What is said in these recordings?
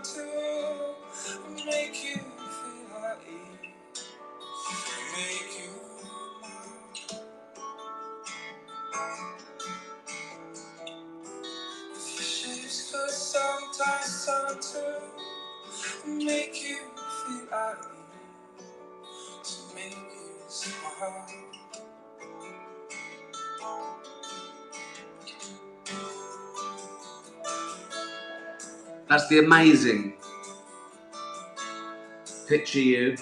sun to make you feel at ease, make you mine. With your shapes for sometimes sun to make you feel at ease, to make you smile. That's the amazing Picture You.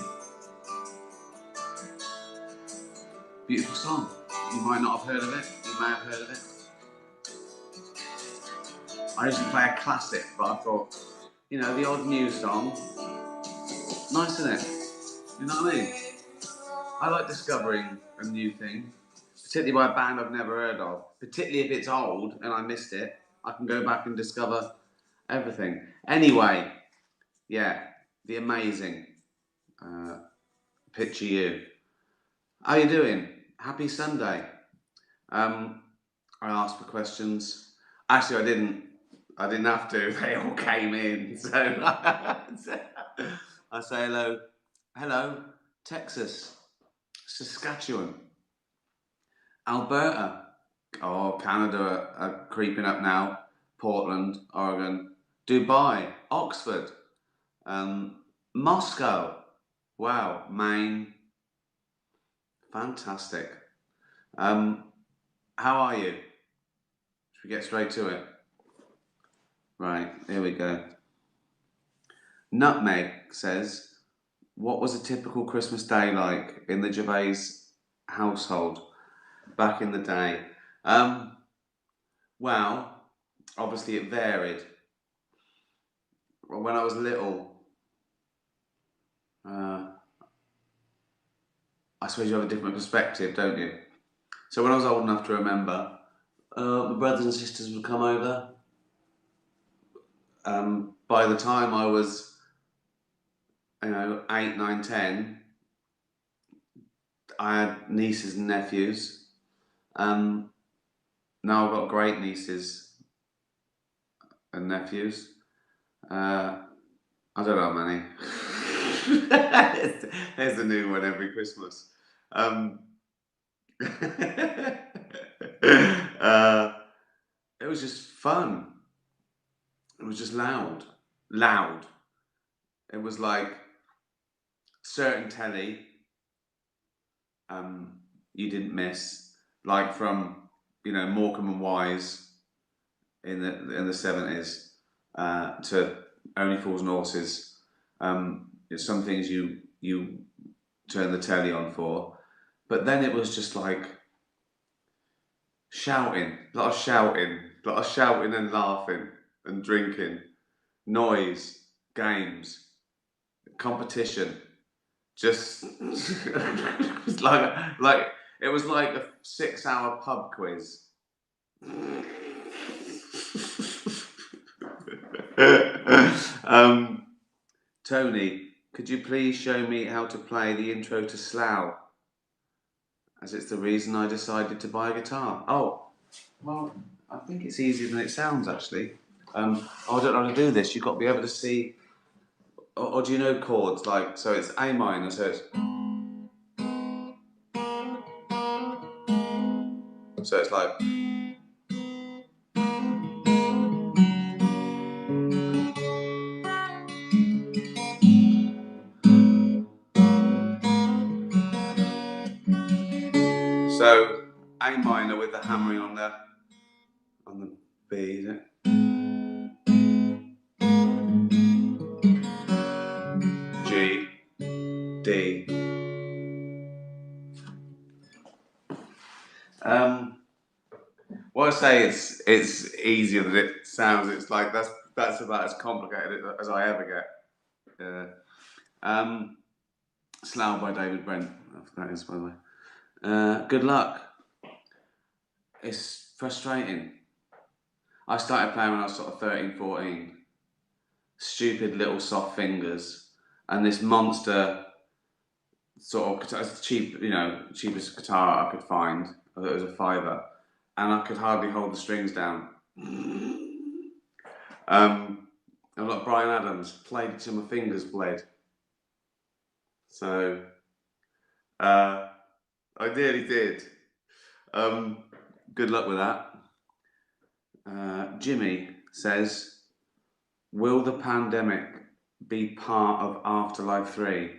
Beautiful song. You might not have heard of it. You may have heard of it. I used to play a classic, but I thought, you know, the odd new song, nice, isn't it? You know what I mean? I like discovering a new thing, particularly by a band I've never heard of. Particularly if it's old and I missed it, I can go back and discover everything. Anyway, yeah, the amazing Picture You. How you doing? Happy Sunday. I asked for questions. Actually, I didn't have to. They all came in. So I say hello. Hello, Texas, Saskatchewan, Alberta. Oh, Canada are creeping up now. Portland, Oregon, Dubai, Oxford, Moscow. Wow, Maine. Fantastic. How are you? Should we get straight to it? Right, here we go. Nutmeg says, what was a typical Christmas day like in the Gervais household back in the day? Well, obviously it varied. When I was little, I suppose you have a different perspective, don't you? So when I was old enough to remember, my brothers and sisters would come over. By the time I was, 8, 9, 10, I had nieces and nephews. Now I've got great nieces and nephews. I don't know how many. There's a new one every Christmas. It was just fun. It was just loud. It was like certain telly you didn't miss, like from Morecambe and Wise in the 70s to Only Fools and Horses. Some things you turn the telly on for, but then it was just like shouting, a lot of shouting and laughing and drinking, noise, games, competition. Just it's like it was like a 6-hour pub quiz. Tony, could you please show me how to play the intro to Slough? As it's the reason I decided to buy a guitar. Oh, well, I think it's easier than it sounds actually. I don't know how to do this. You've got to be able to see. Or do you know chords? Like, so it's A minor, so it's like. So A minor with the hammering on the B, is it? G, D. Well, I say it's easier than it sounds. It's like that's about as complicated as I ever get. Slough by David Brent. That is, by the way. Good luck. It's frustrating. I started playing when I was sort of 13, 14. Stupid little soft fingers and this monster sort of guitar, cheapest guitar I could find. I thought it was a £5, and I could hardly hold the strings down. I'm like Brian Adams, played it till my fingers bled. So, I nearly did. Good luck with that. Jimmy says, will the pandemic be part of Afterlife 3?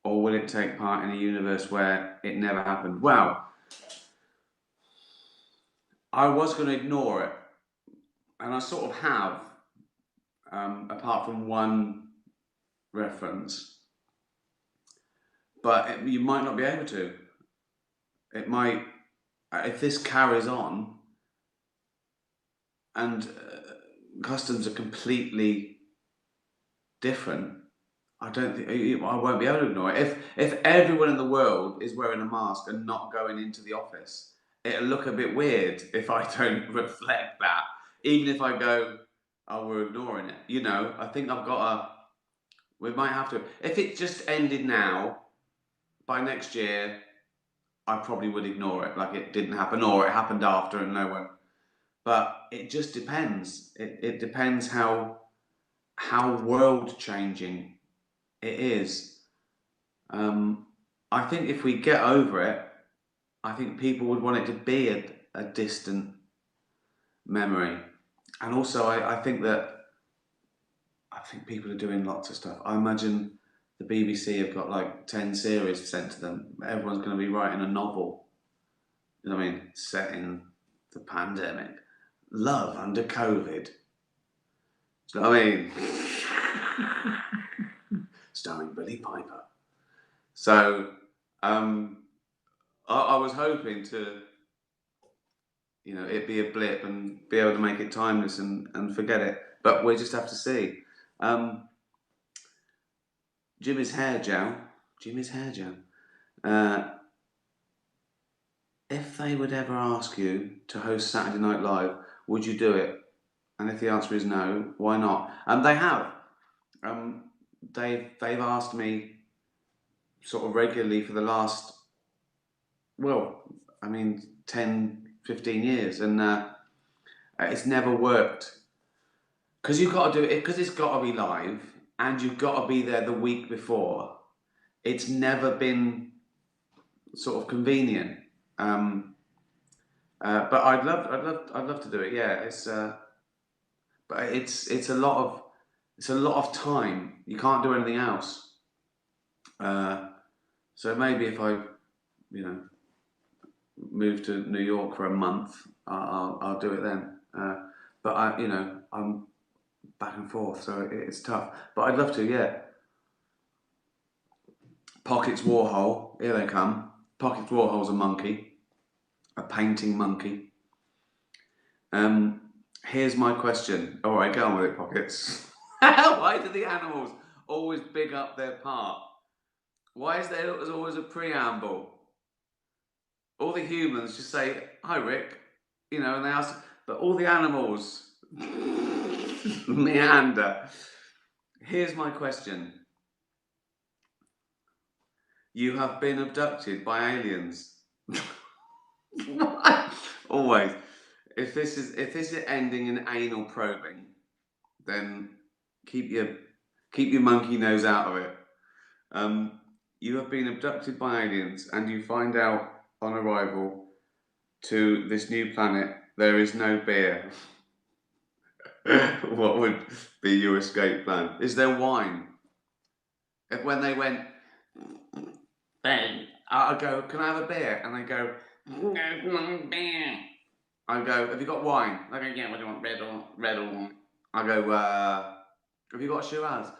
Or will it take part in a universe where it never happened? Well, I was going to ignore it. And I sort of have, apart from one reference. But you might not be able to. It might, if this carries on and customs are completely different, I don't think I won't be able to ignore it. If everyone in the world is wearing a mask and not going into the office, it'll look a bit weird if I don't reflect that. Even if I go, oh, we're ignoring it. You know, I think we might have to. If it just ended now, by next year, I probably would ignore it, like it didn't happen, or it happened after and no one. But it just depends. It depends how world changing it is. I think if we get over it, I think people would want it to be a distant memory. And also, I think people are doing lots of stuff. I imagine the BBC have got like 10 series sent to them. Everyone's going to be writing a novel. You know what I mean? Set in the pandemic. Love under COVID. Do you know what I mean? Starring Billy Piper. So, I was hoping to, it be a blip and be able to make it timeless and forget it. But we'll just have to see. Jimmy's hair gel. If they would ever ask you to host Saturday Night Live, would you do it? And if the answer is no, why not? And they have. They've asked me sort of regularly for the last, 10, 15 years, and it's never worked. Because you've got to do it, because it's got to be live, and you've got to be there the week before. It's never been sort of convenient. But I'd love to do it. Yeah, but it's a lot of time. You can't do anything else. So maybe if I, move to New York for a month, I'll do it then. But I'm back and forth, so it's tough. But I'd love to, yeah. Pockets Warhol, here they come. Pockets Warhol's a monkey, a painting monkey. Here's my question. All right, go on with it, Pockets. Why do the animals always big up their part? Why is there always a preamble? All the humans just say, hi, Rick, and they ask, but all the animals meander. Here's my question. You have been abducted by aliens. Always. If this is ending in anal probing, then keep your monkey nose out of it. You have been abducted by aliens, and you find out on arrival to this new planet there is no beer. What would be your escape plan? Is there wine? If when they went, Ben, I go, can I have a beer? And they go, no, beer. I go, have you got wine? They go, yeah, what do you want, red or wine? I go, have you got a Shiraz?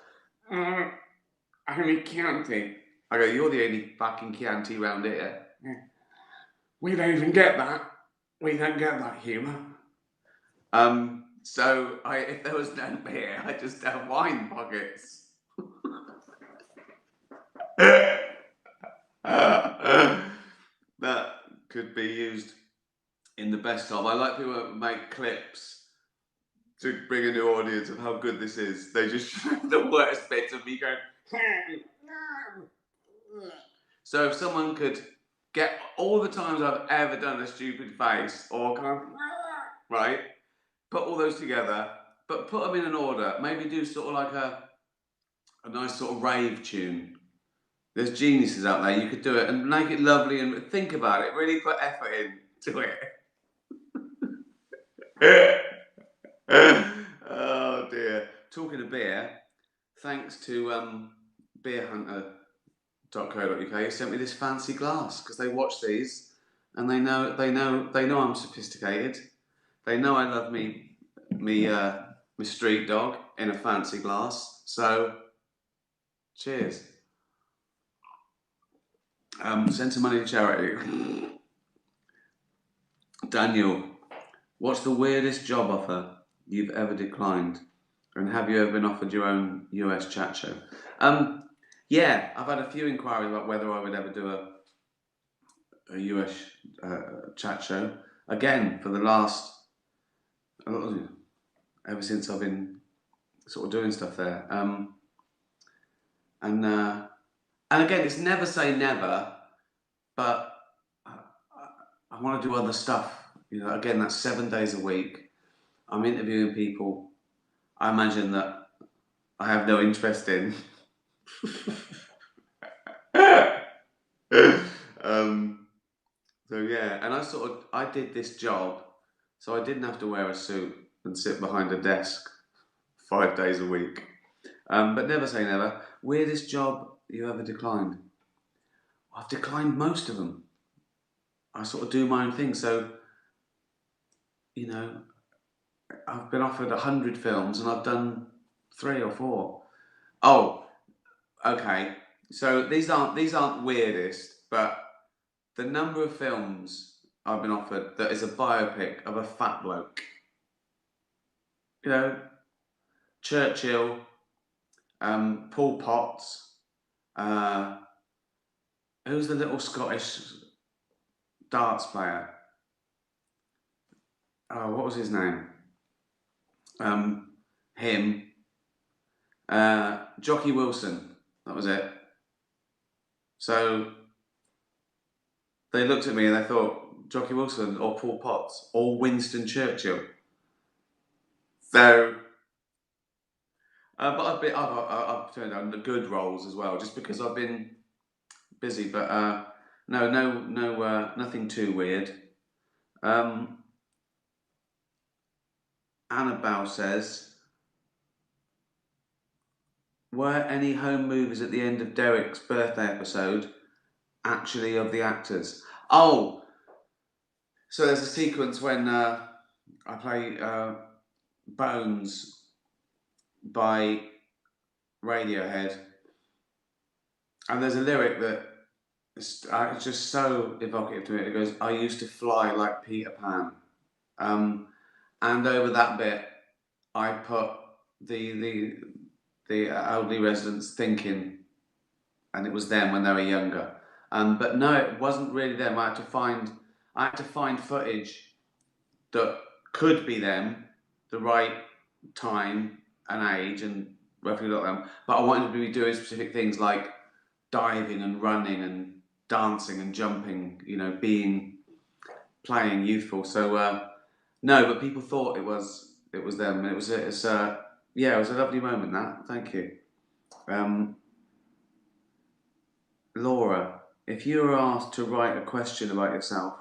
Only Chianti. I go, you're the only fucking Chianti round here. Yeah. We don't even get that. We don't get that humour. So if there was no beer, I'd just have wine, Pockets. That could be used in the best of. I like people that make clips to bring a new audience of how good this is. They just show the worst bits of me going. So if someone could get all the times I've ever done a stupid face or kind of, right, put all those together but put them in an order. Maybe do sort of like a nice sort of rave tune. There's geniuses out there. You could do it and make it lovely and think about it. Really put effort into it. Oh dear. Talking of beer, thanks to beerhunter.co.uk, who sent me this fancy glass because they watch these and they know I'm sophisticated. They know I love me street dog in a fancy glass. So, cheers. Send some money to charity. Daniel, what's the weirdest job offer you've ever declined? And have you ever been offered your own US chat show? Yeah, I've had a few inquiries about whether I would ever do a US chat show. Again, for the last, ever since I've been sort of doing stuff there. And again, it's never say never, but I want to do other stuff. You know, again, that's 7 days a week. I'm interviewing people I imagine that I have no interest in. So yeah, and I did this job, so I didn't have to wear a suit and sit behind a desk 5 days a week. But never say never. Weirdest job you ever declined? I've declined most of them. I sort of do my own thing, so you know, I've been offered 100 films and I've done 3 or 4. Oh, okay. So these aren't weirdest, but the number of films I've been offered that is a biopic of a fat bloke. You know, Churchill, Paul Potts, who's the little Scottish darts player? Oh, what was his name? Him. Jockey Wilson. That was it. So they looked at me and they thought, Jockey Wilson or Paul Potts or Winston Churchill. So, but I've turned down the good roles as well, just because I've been busy. But no, nothing too weird. Annabelle says, were any home movies at the end of Derek's birthday episode actually of the actors? Oh, so there's a sequence when I play Bones by Radiohead, and there's a lyric that it's just so evocative to me. It goes, "I used to fly like Peter Pan," and over that bit, I put the elderly residents thinking, and it was them when they were younger. But no, it wasn't really them. I had to find footage that could be them, the right time and age, and roughly got them. But I wanted to be doing specific things like diving and running and dancing and jumping. You know, playing youthful. So no, but people thought it was them. It was it was a lovely moment. That, thank you. Laura, if you were asked to write a question about yourself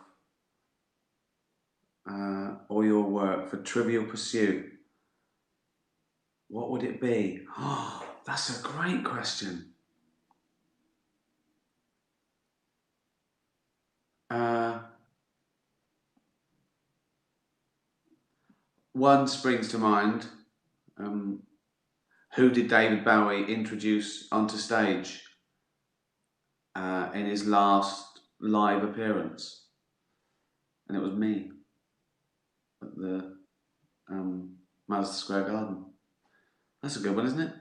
or your work for Trivial Pursuit, what would it be? Oh, that's a great question. One springs to mind. Who did David Bowie introduce onto stage in his last live appearance? And it was me at the Madison Square Garden. That's a good one, isn't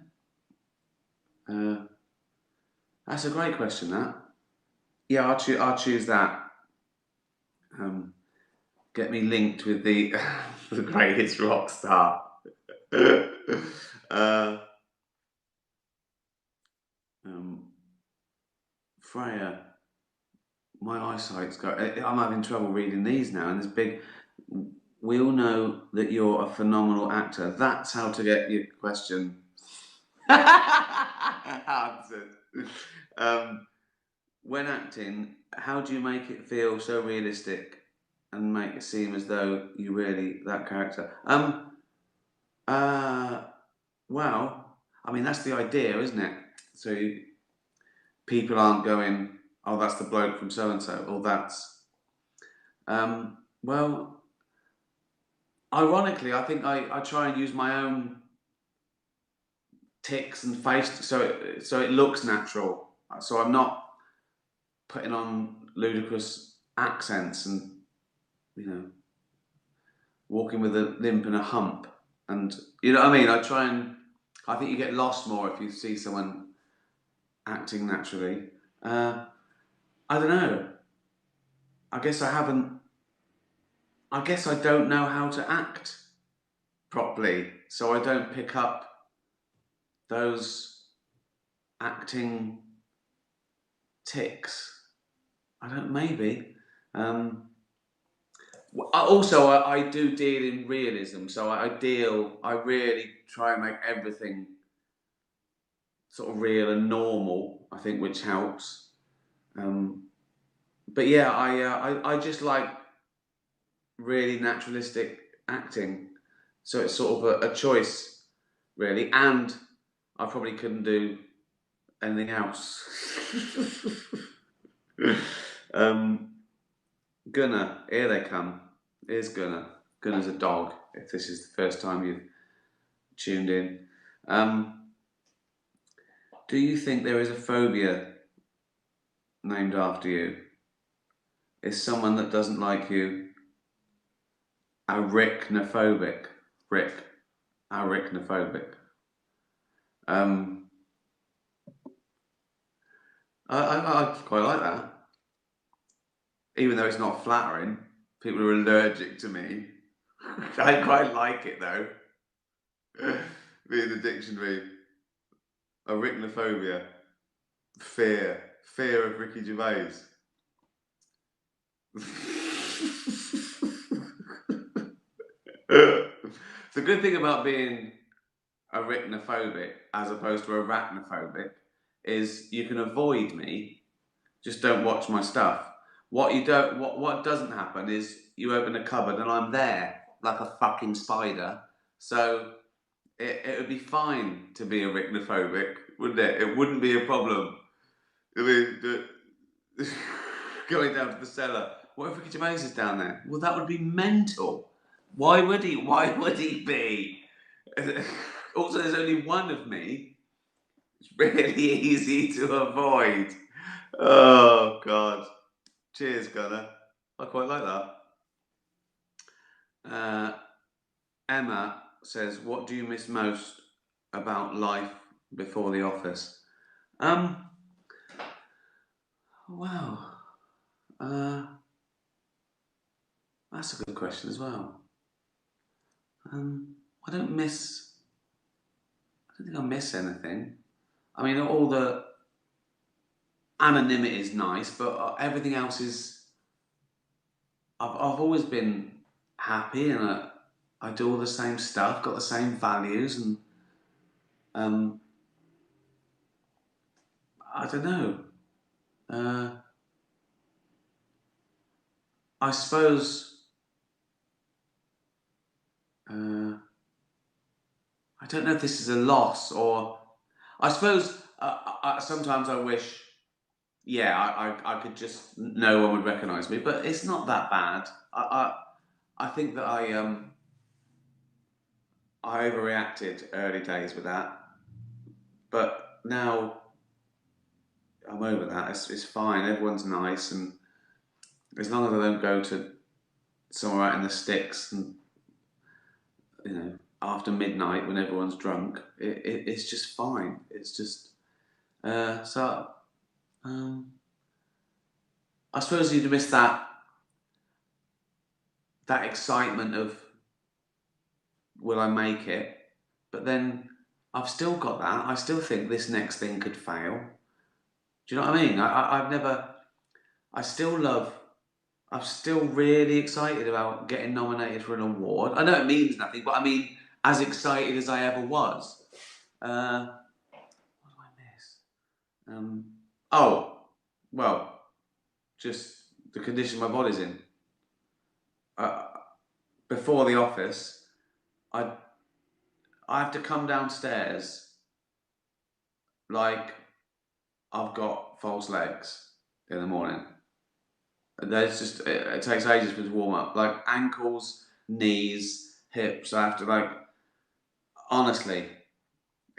it? That's a great question, that. Yeah, I'll choose that. Get me linked with the the greatest rock star. Freya, my eyesight's got. I'm having trouble reading these now, and there's big we all know that you're a phenomenal actor. That's how to get your question answered. When acting, how do you make it feel so realistic and make it seem as though you really that character? Well, I mean that's the idea, isn't it? So people aren't going, oh, that's the bloke from so and so, or that's. Well, ironically, I think I try and use my own tics and face so it looks natural. So I'm not putting on ludicrous accents and walking with a limp and a hump, and you know what I mean. I think you get lost more if you see someone acting naturally. I don't know. I guess I haven't. I guess I don't know how to act properly, so I don't pick up those acting tics. I don't. Maybe. Also, I do deal in realism, so I really try and make everything sort of real and normal, I think, which helps. But yeah, I just like really naturalistic acting, so it's sort of a choice, really, and I probably couldn't do anything else. Gunnar, here they come. Here's Gunnar. Gunnar's a dog, if this is the first time you've tuned in. Do you think there is a phobia named after you? Is someone that doesn't like you arachnophobic? Arachnophobic. I quite like that. Even though it's not flattering, people are allergic to me. I quite like it though. Be in the dictionary. Arachnophobia. Fear of Ricky Gervais. The good thing about being arachnophobic as opposed to arachnophobic is you can avoid me, just don't watch my stuff. What doesn't happen is you open a cupboard and I'm there like a fucking spider. So it would be fine to be arachnophobic, wouldn't it? It wouldn't be a problem. I mean, going down to the cellar. What if Ricky Gervais is down there? Well, that would be mental. Why would he? Why would he be? Also, there's only one of me. It's really easy to avoid. Oh, God. Cheers, Gunnar. I quite like that. Emma says, what do you miss most about life before the office? Wow. That's a good question as well. I don't think I miss anything. I mean, all the anonymity is nice, but everything else is. I've always been happy, and I do all the same stuff, got the same values, and I don't know. I suppose. I don't know if this is a loss or. I suppose sometimes I wish. Yeah, I could just no one would recognise me, but it's not that bad. I think that I overreacted early days with that, but now I'm over that. It's fine. Everyone's nice, and as long as I don't go to somewhere out in the sticks and after midnight when everyone's drunk, it's just fine. It's just so. I suppose you'd miss that excitement of will I make it? But then I've still got that. I still think this next thing could fail. Do you know what I mean? I've never. I still love I'm still really excited about getting nominated for an award. I know it means nothing, but I mean, as excited as I ever was. What do I miss? Oh, well, just the condition my body's in. Before the office, I I have to come downstairs like I've got false legs in the morning. There's just it takes ages for it to warm up. Like ankles, knees, hips. I have to like honestly,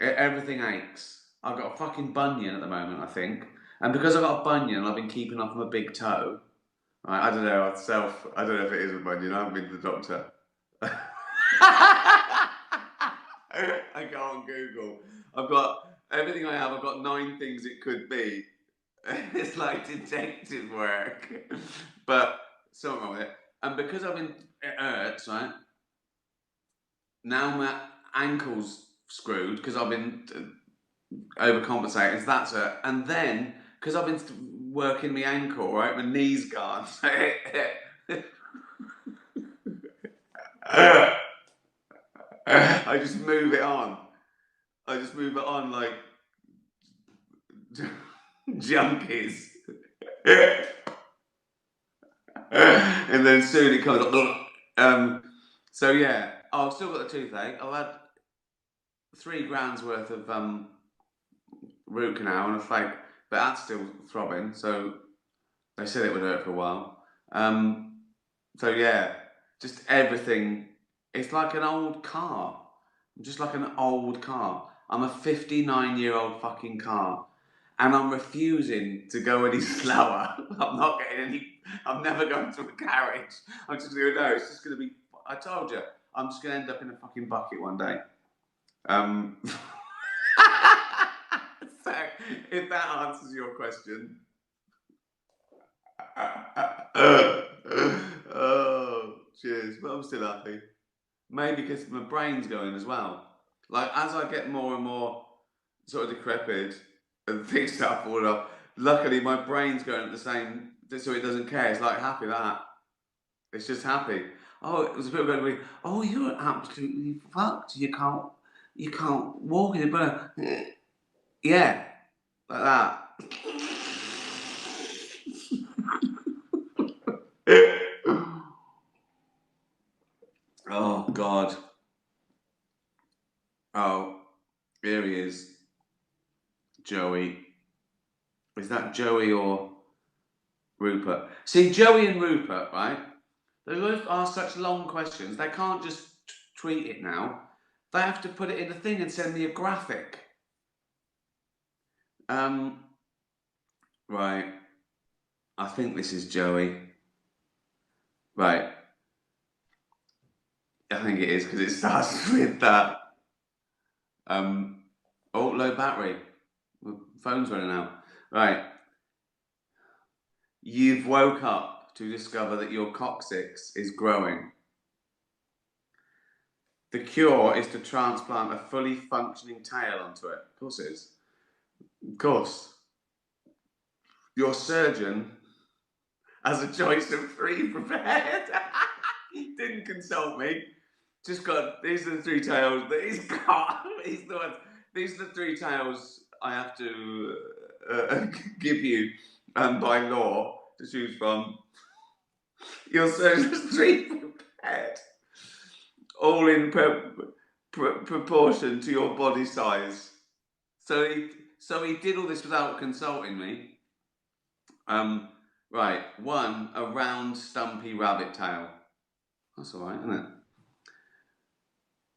everything aches. I've got a fucking bunion at the moment, I think, and because I've got a bunion, I've been keeping off my big toe. I don't know. I don't know if it is a bunion. I haven't been to the doctor. I go on Google. I've got everything I have. I've got 9 things it could be. It's like detective work, but something wrong with it. And because I've been, it hurts, right? Now my ankle's screwed because I've been overcompensating. So that's it. And then because I've been working my ankle, right? My knee's gone. I just move it on. I just move it on like junkies. And then soon it comes up. So yeah, I've still got the toothache. I've had 3 grand's worth of root canal and a flake, but that's still throbbing. So they said it would hurt for a while. So yeah, just everything. It's like an old car. I'm just like an old car. I'm a 59-year-old fucking car. And I'm refusing to go any slower. I'm not getting any. I'm never going to a garage. I'm just going to know. It's just going to be. I told you. I'm just going to end up in a fucking bucket one day. So, if that answers your question. Oh, cheers. But I'm still happy. Maybe because my brain's going as well. Like, as I get more and more sort of decrepit and things start falling off, luckily my brain's going at the same, so it doesn't care. It's like happy that. It's just happy. Oh, it was a bit going to be, oh, you're absolutely fucked. You can't walk in it, but yeah, like that. Oh God. Oh, here he is. Joey. Is that Joey or Rupert? See, Joey and Rupert, right? They both ask such long questions. They can't just tweet it now. They have to put it in a thing and send me a graphic. Right. I think this is Joey. Right. I think it is because it starts with that. Oh, low battery. My phone's running out. Right. You've woke up to discover that your coccyx is growing. The cure is to transplant a fully functioning tail onto it. Of course it is. Of course. Your surgeon has a choice of 3 prepared. Didn't consult me. Just got, these are the 3 tails that he's got. These are the 3 tails I have to give you by law to choose from. Your surgeon has 3 prepared. All in proportion to your body size. So he did all this without consulting me. Right, 1, a round, stumpy rabbit tail. That's all right, isn't it?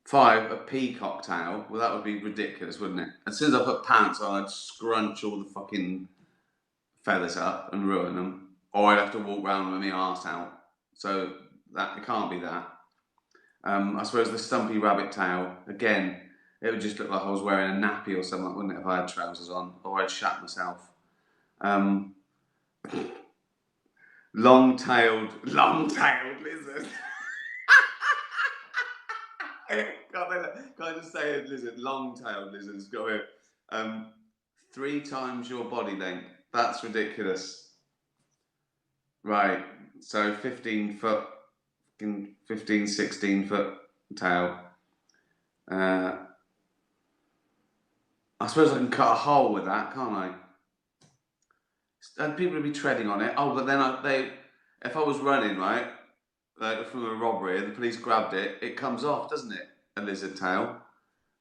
5, a peacock tail. Well, that would be ridiculous, wouldn't it? As soon as I put pants on, I'd scrunch all the fucking feathers up and ruin them. Or I'd have to walk around with my arse out. So that it can't be that. I suppose the stumpy rabbit tail, again, it would just look like I was wearing a nappy or something, wouldn't it, if I had trousers on? Or I'd shat myself. Long-tailed lizard. Can't I just say a lizard? Long-tailed lizards. Got it. 3 times your body length. That's ridiculous. Right. So 15 foot, 15, 16 foot tail. I suppose I can cut a hole with that, can't I? And people would be treading on it. Oh, but then if I was running, right, like from a robbery and the police grabbed it, it comes off, doesn't it? A lizard tail.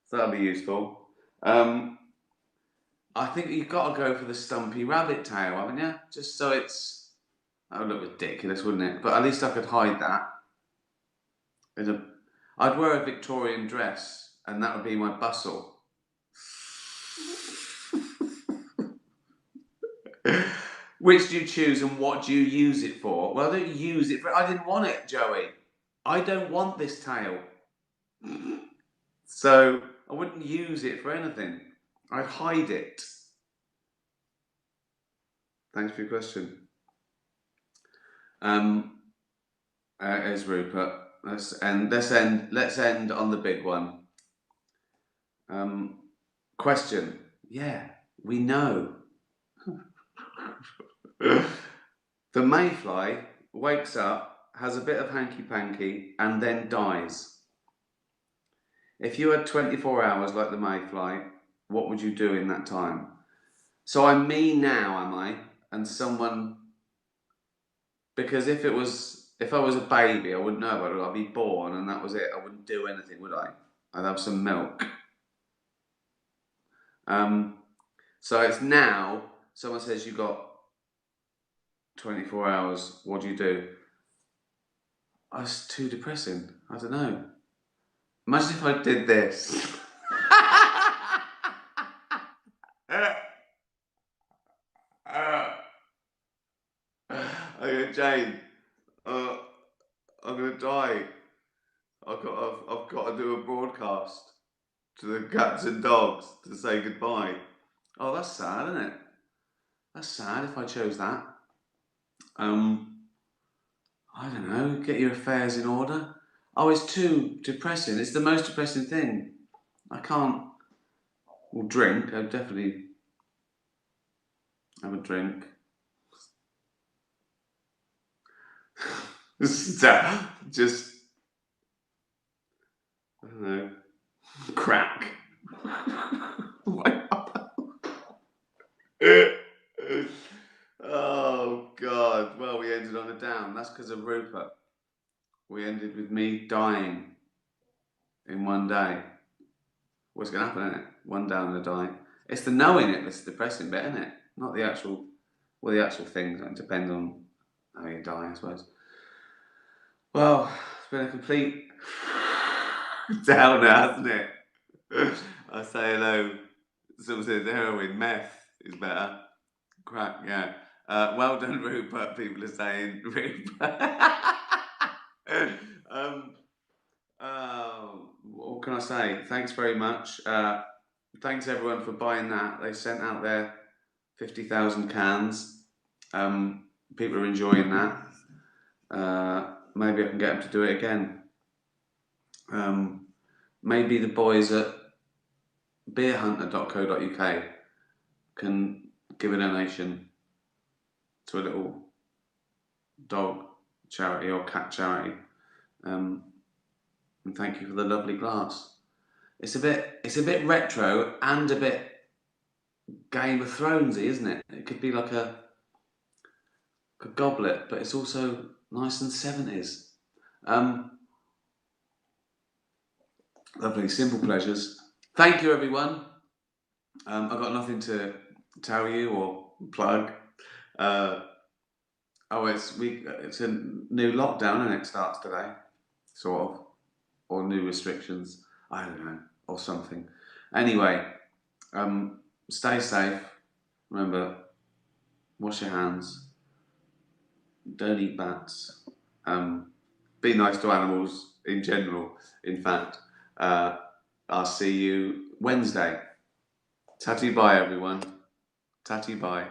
So that'd be useful. I think you've got to go for the stumpy rabbit tail, haven't you? Just so it's... That would look ridiculous, wouldn't it? But at least I could hide that. I'd wear a Victorian dress, and that would be my bustle. Which do you choose and what do you use it for? Well, I don't use it for... I didn't want it, Joey. I don't want this tail. So I wouldn't use it for anything. I'd hide it. Thanks for your question. Is Rupert. Let's end on the big one. Question. Yeah, we know. The mayfly wakes up, has a bit of hanky-panky, and then dies. If you had 24 hours like the mayfly, what would you do in that time? So I'm me now, am I? And someone... Because if I was a baby, I wouldn't know about it. I'd be born and that was it. I wouldn't do anything, would I? I'd have some milk. So it's now, someone says you've got 24 hours, what do you do? Oh, it's too depressing. I don't know. Imagine if I did this. Okay, Jane, I'm gonna die. I've got to do a broadcast to the cats and dogs to say goodbye. Oh, that's sad, isn't it? That's sad if I chose that. I don't know, get your affairs in order. Oh, it's too depressing. It's the most depressing thing. I can't... Well, drink. I'd definitely have a drink. Just, I don't know, crack. Oh, God. Well, we ended on a down. That's because of Rupert. We ended with me dying in one day. What's going to happen, isn't it? One down and a die. It's the knowing it that's the depressing bit, isn't it? Not the actual... Well, the actual things depend on how you die, I suppose. Well, it's been a complete downer, hasn't it? I say hello. Someone said heroin, meth is better. Crack, yeah. Well done, Rupert, people are saying. Rupert. What can I say? Thanks very much. Thanks everyone for buying that. They sent out their 50,000 cans. People are enjoying that. Maybe I can get them to do it again. Maybe the boys at beerhunter.co.uk can give a donation to a little dog charity or cat charity. And thank you for the lovely glass. It's a bit retro and a bit Game of Thronesy, isn't it? It could be like a goblet, but it's also nice and 70s. Lovely, simple pleasures. Thank you, everyone. I've got nothing to tell you or plug. It's a new lockdown, and it starts today, sort of, or new restrictions. I don't know, or something. Anyway, stay safe. Remember, wash your hands. Don't eat bats. Be nice to animals in general. In fact, I'll see you Wednesday. Tatty bye, everyone. Tatty bye.